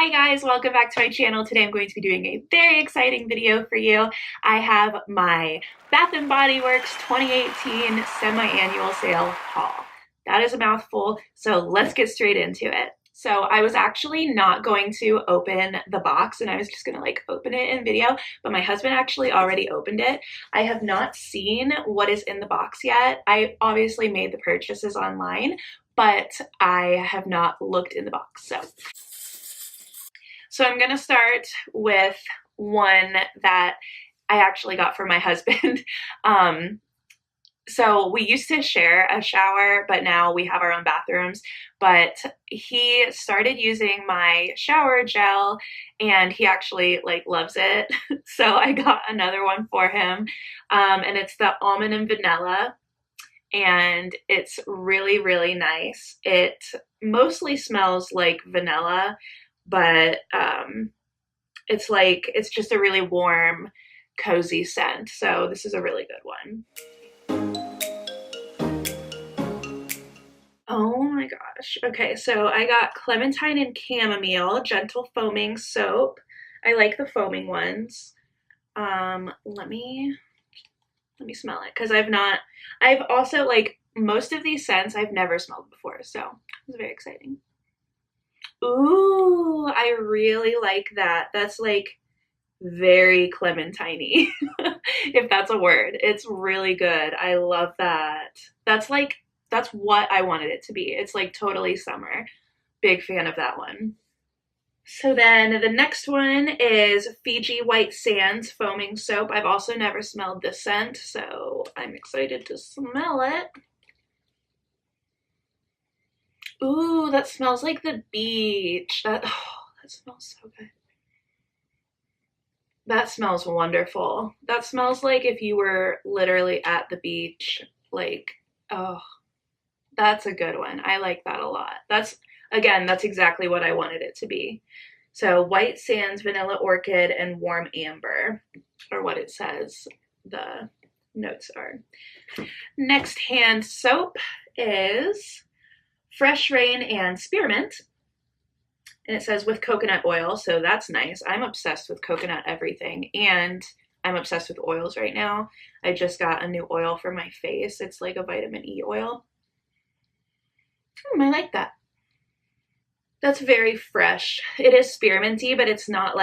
Hi guys, welcome back to my channel. Today I'm going to be doing a very exciting video for you. I have my Bath & Body Works 2018 semi-annual sale haul. That is a mouthful, so let's get straight into it. So I was actually not going to open the box and I was just gonna open it in video, but my husband actually already opened it. I have not seen what is in the box yet. I obviously made the purchases online, but I have not looked in the box, So I'm gonna start with one that I actually got for my husband. So we used to share a shower, but now we have our own bathrooms. But he started using my shower gel and he actually loves it. So I got another one for him. And it's the almond and vanilla. And it's really, really nice. It mostly smells like vanilla, but it's just a really warm, cozy scent. So this is a really good one. Oh my gosh. Okay, so I got clementine and chamomile gentle foaming soap. I like the foaming ones. Let me smell it because I've also most of these scents I've never smelled before, so it's very exciting. Ooh, I really like that. That's very clementine-y, if that's a word. It's really good. I love that. That's what I wanted it to be. It's totally summer. Big fan of that one. So then the next one is Fiji White Sands Foaming Soap. I've also never smelled this scent, so I'm excited to smell it. Ooh, that smells like the beach. That smells so good. That smells wonderful. That smells like if you were literally at the beach. Oh, that's a good one. I like that a lot. That's exactly what I wanted it to be. So White Sands, Vanilla Orchid, and Warm Amber are what it says the notes are. Next hand soap is Fresh Rain and Spearmint. And it says with coconut oil, so that's nice. I'm obsessed with coconut everything, and I'm obsessed with oils right now. I just got a new oil for my face. It's like a vitamin E oil. I like that. That's very fresh. It is spearminty, but it's not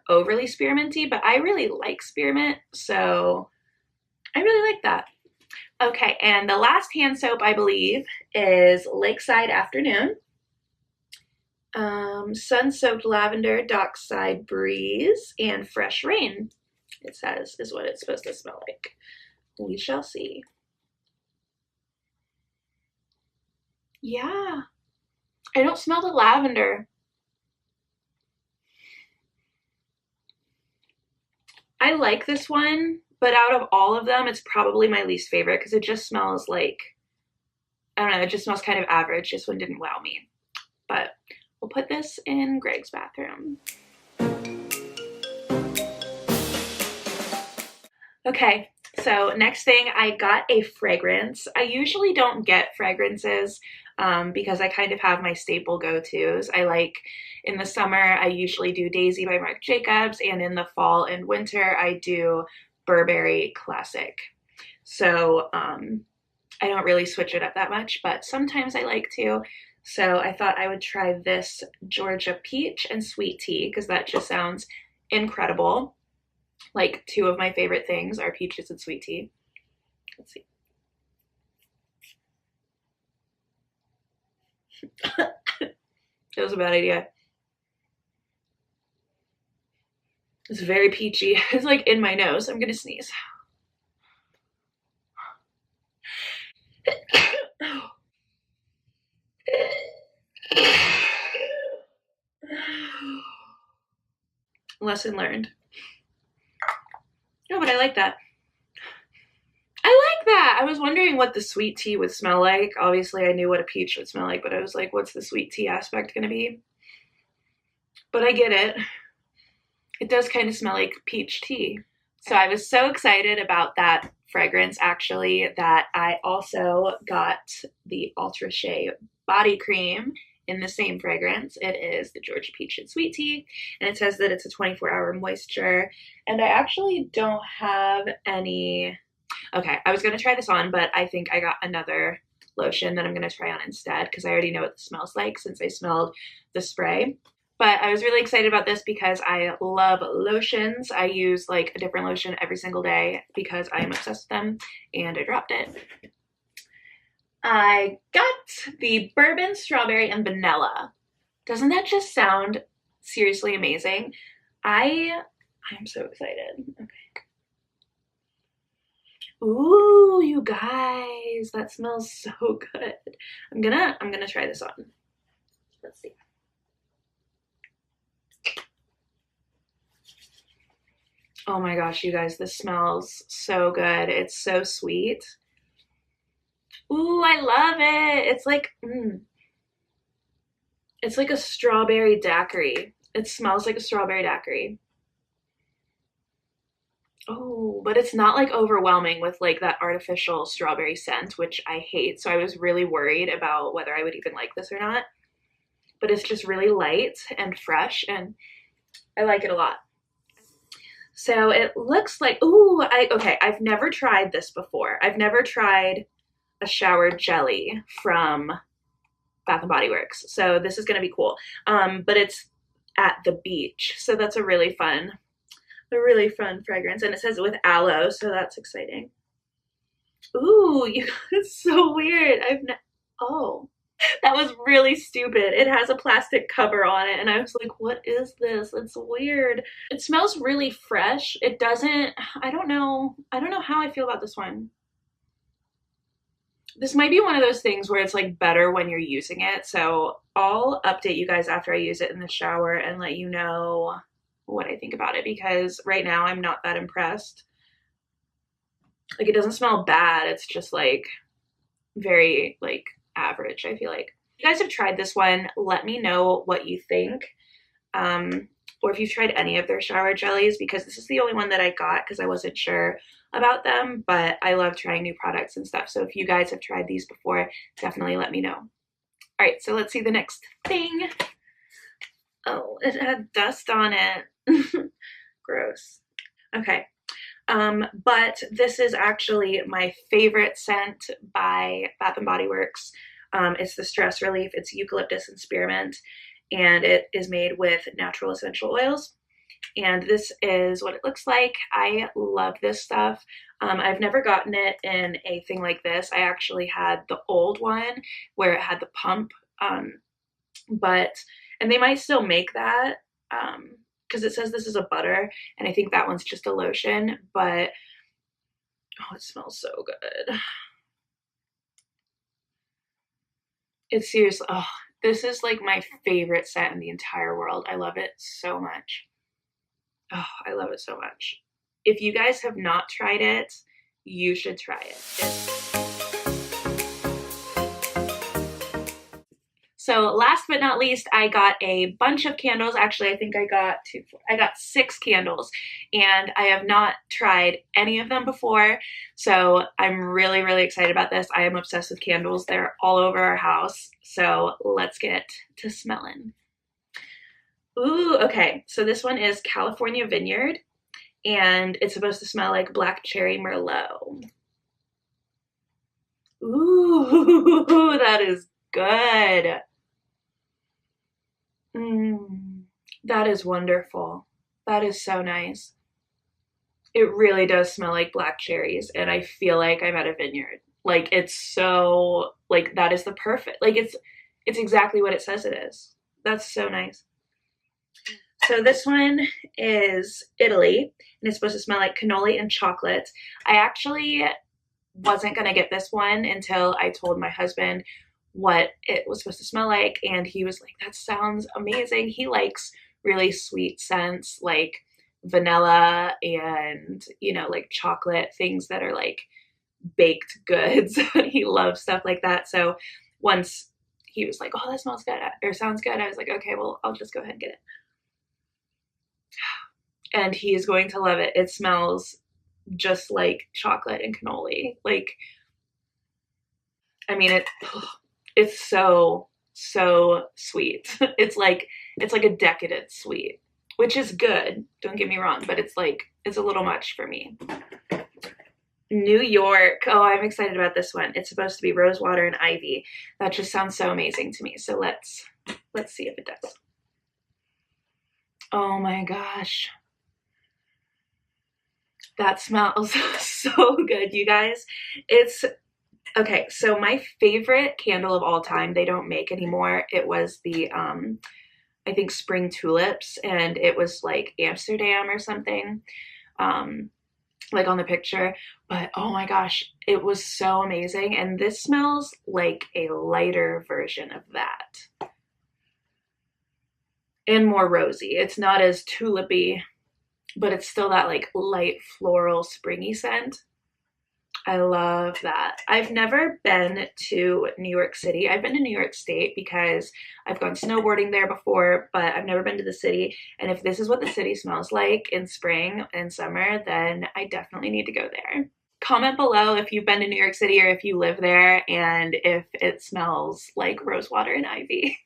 overly spearminty, but I really like spearmint, so I really like that. Okay, and the last hand soap, I believe, is Lakeside Afternoon. Sun-soaked lavender, dockside breeze, and fresh rain, it says, is what it's supposed to smell like. We shall see. Yeah, I don't smell the lavender. I like this one, but out of all of them, it's probably my least favorite because it just smells I don't know, it just smells kind of average. This one didn't wow me, but we'll put this in Greg's bathroom. Okay, so next thing, I got a fragrance. I usually don't get fragrances because I kind of have my staple go-tos. In the summer, I usually do Daisy by Marc Jacobs, and in the fall and winter, I do Burberry Classic. So I don't really switch it up that much, but sometimes I like to. So I thought I would try this Georgia Peach and Sweet Tea because that just sounds incredible. Two of my favorite things are peaches and sweet tea. Let's see. That was a bad idea. It's very peachy. It's in my nose. I'm gonna sneeze. Lesson learned. No, but I like that. I like that. I was wondering what the sweet tea would smell like. Obviously, I knew what a peach would smell like, but I was like, what's the sweet tea aspect going to be? But I get it. It does kind of smell like peach tea. So I was so excited about that fragrance, actually, that I also got the Ultra Shea body cream in the same fragrance. It is the Georgia Peach and Sweet Tea, and it says that it's a 24-hour moisture. And I actually don't have any. Okay, I was going to try this on, but I think I got another lotion that I'm going to try on instead because I already know what this smells like since I smelled the spray. But I was really excited about this because I love lotions. I use like a different lotion every single day because I am obsessed with them, and I dropped it. I got the Bourbon Strawberry and Vanilla. Doesn't that just sound seriously amazing? I'm so excited. Okay. Ooh, you guys, that smells so good. I'm gonna try this on. Let's see. Oh my gosh, you guys, this smells so good. It's so sweet. Ooh, I love it. It's like, it's like a strawberry daiquiri. It smells like a strawberry daiquiri. Oh, but it's not like overwhelming with like that artificial strawberry scent, which I hate. So I was really worried about whether I would even like this or not. But it's just really light and fresh, and I like it a lot. So it looks like, ooh, okay, I've never tried this before. I've never tried a shower jelly from Bath and Body Works. So this is gonna be cool. But it's at the beach. So that's a really fun fragrance. And it says with aloe, so that's exciting. Ooh, it's so weird. Oh. That was really stupid. It has a plastic cover on it, and I was like, what is this? It's weird. It smells really fresh. It doesn't, I don't know how I feel about this one. This might be one of those things where it's like better when you're using it. So I'll update you guys after I use it in the shower and let you know what I think about it, because right now I'm not that impressed. Like, it doesn't smell bad. It's just like very like average, I feel like. If you guys have tried this one, let me know what you think, or if you've tried any of their shower jellies, because this is the only one that I got because I wasn't sure about them, but I love trying new products and stuff. So if you guys have tried these before, definitely let me know. All right, so let's see the next thing. Oh, it had dust on it. Gross. Okay. But this is actually my favorite scent by Bath and Body Works. It's the Stress Relief. It's eucalyptus and spearmint, and it is made with natural essential oils. And this is what it looks like. I love this stuff. I've never gotten it in a thing like this. I actually had the old one where it had the pump, and they might still make that, because it says this is a butter, and I think that one's just a lotion, but oh, it smells so good. It's seriously, oh, this is like my favorite scent in the entire world. I love it so much. Oh, I love it so much. If you guys have not tried it, you should try it. So last but not least, I got a bunch of candles. Actually, I think I got 6 candles, and I have not tried any of them before. So I'm really, really excited about this. I am obsessed with candles. They're all over our house. So let's get to smelling. Ooh, okay. So this one is California Vineyard, and it's supposed to smell like black cherry Merlot. Ooh, that is good. That is wonderful. That is so nice. It really does smell like black cherries, and I feel like I'm at a vineyard. Like, it's so, like, that is the perfect, like, it's exactly what it says it is. That's so nice. So this one is Italy, and it's supposed to smell like cannoli and chocolate. I actually wasn't gonna get this one until I told my husband what it was supposed to smell like, and he was like, that sounds amazing. He likes really sweet scents like vanilla and, you know, like chocolate, things that are like baked goods. He loves stuff like that. So once he was like, oh, that smells good or sounds good, I was like, okay, well, I'll just go ahead and get it. And he is going to love it. It smells just like chocolate and cannoli. Like, I mean, it's so so sweet. It's like a decadent sweet, which is good. Don't get me wrong, but it's a little much for me. New York. Oh, I'm excited about this one. It's supposed to be rose water and ivy. That just sounds so amazing to me. So let's see if it does. Oh my gosh. That smells so good, you guys. It's okay. So my favorite candle of all time, they don't make anymore. It was the I think spring tulips, and it was like Amsterdam or something. Like on the picture, but oh my gosh, it was so amazing. And this smells like a lighter version of that and more rosy. It's not as tulipy, but it's still that like light floral springy scent. I love that. I've never been to New York City. I've been to New York State because I've gone snowboarding there before, but I've never been to the city. And if this is what the city smells like in spring and summer, then I definitely need to go there. Comment below if you've been to New York City or if you live there and if it smells like rosewater and ivy.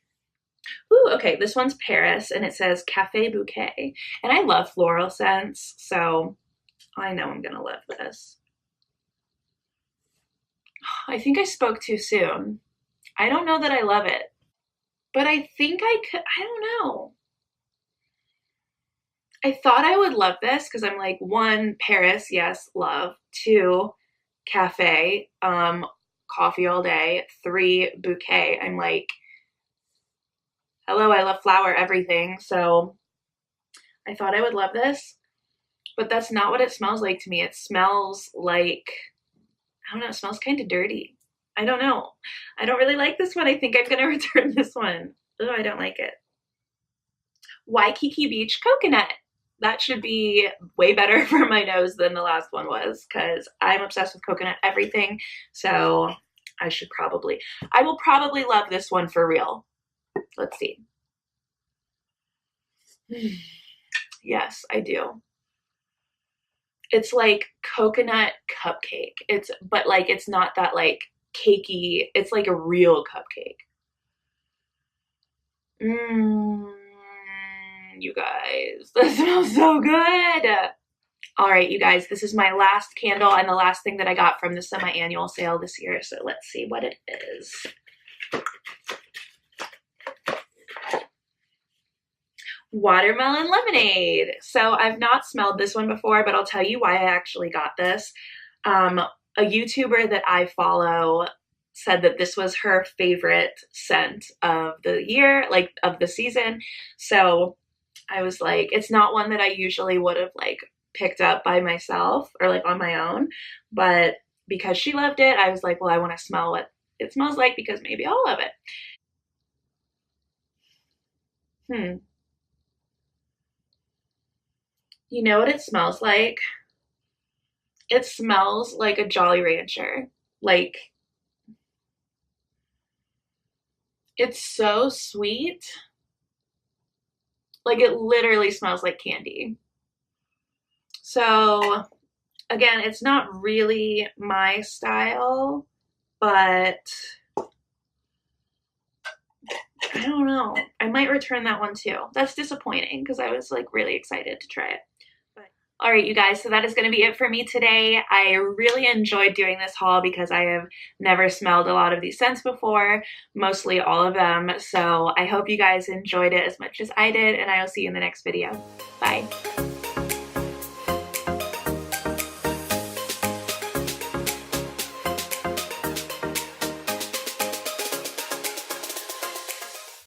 Ooh, okay, this one's Paris and it says Cafe Bouquet. And I love floral scents, so I know I'm gonna love this. I think I spoke too soon. I don't know that I love it, but I think I could. I don't know. I thought I would love this because I'm like, one, Paris, yes, love. Two, cafe, coffee all day. Three, bouquet. I'm like, hello, I love flower, everything. So I thought I would love this, but that's not what it smells like to me. It smells like, I don't know, it smells kind of dirty. I don't know. I don't really like this one. I think I'm going to return this one. Oh, I don't like it. Waikiki Beach Coconut. That should be way better for my nose than the last one was because I'm obsessed with coconut everything. So I will probably love this one for real. Let's see. Yes, I do. It's like coconut cupcake. But like it's not that like cakey. It's like a real cupcake. You guys, that smells so good. All right, you guys, this is my last candle and the last thing that I got from the semi-annual sale this year. So let's see what it is. Watermelon lemonade. So I've not smelled this one before, but I'll tell you why I actually got this. A YouTuber that I follow said that this was her favorite scent of the year, like of the season. So I was like, it's not one that I usually would have like picked up by myself or like on my own, but because she loved it, I was like, well, I want to smell what it smells like because maybe I'll love it. You know what it smells like? It smells like a Jolly Rancher. Like, it's so sweet. Like, it literally smells like candy. So, again, it's not really my style, but I don't know. I might return that one too. That's disappointing because I was like really excited to try it. All right, you guys, so that is going to be it for me today. I really enjoyed doing this haul because I have never smelled a lot of these scents before, mostly all of them. So I hope you guys enjoyed it as much as I did, and I will see you in the next video. Bye.